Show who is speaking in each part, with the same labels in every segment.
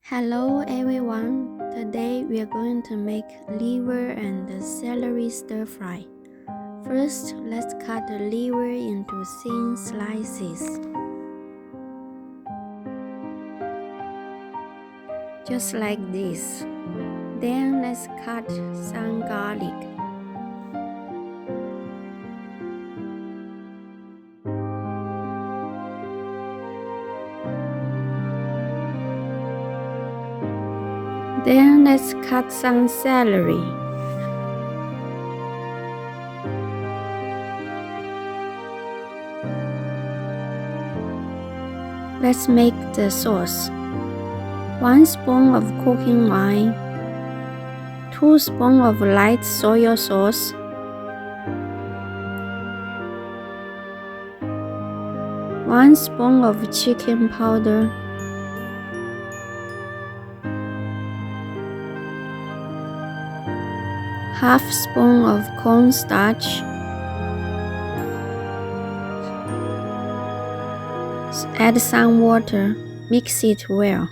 Speaker 1: Hello everyone, today we are going to make liver and celery stir fry. First, let's cut the liver into thin slices. Just like this. Then let's cut some garlic. Then let's cut some celery. Let's make the sauce. 1 spoon of cooking wine, 2 spoons of light soy sauce, 1 spoon of chicken powder, half spoon of cornstarch, add some water, mix it well.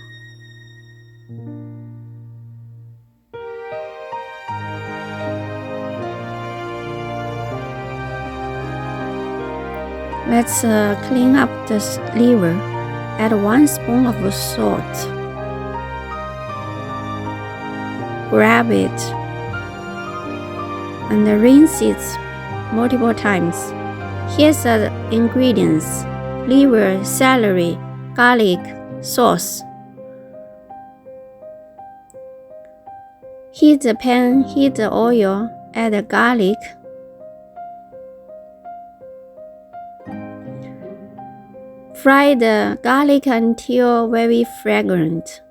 Speaker 1: Let's clean up the liver. Add 1 spoon of salt. Grab it and rinse it multiple times. Here's the ingredients: liver, celery, garlic, sauce. Heat the pan, heat the oil, add the garlic. Fry the garlic until very fragrant.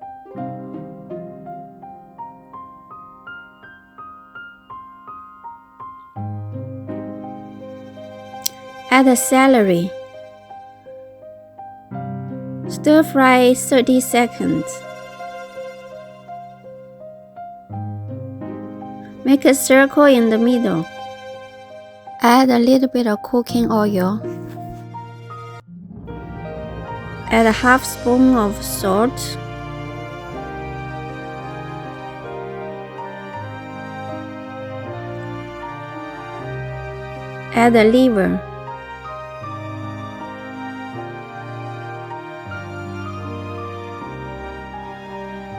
Speaker 1: Add the celery. Stir fry 30 seconds. Make a circle in the middle. Add a little bit of cooking oil. Add a half spoon of salt. Add the liver.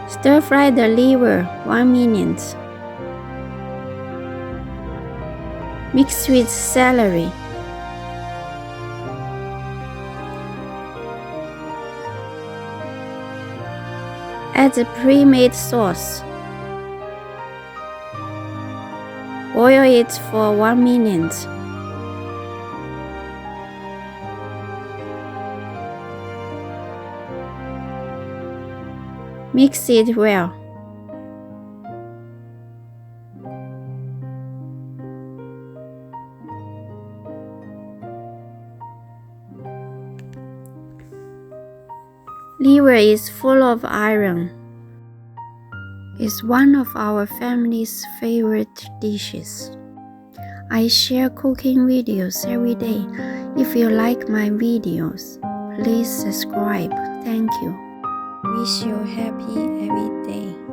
Speaker 1: Stir fry the liver 1 minute. Mix with celery. Add the pre-made sauce. Boil it for 1 minute. Mix it well. Liver is full of iron. It's one of our family's favorite dishes. I share cooking videos every day. If you like my videos, please subscribe. Thank you. Wish you happy every day.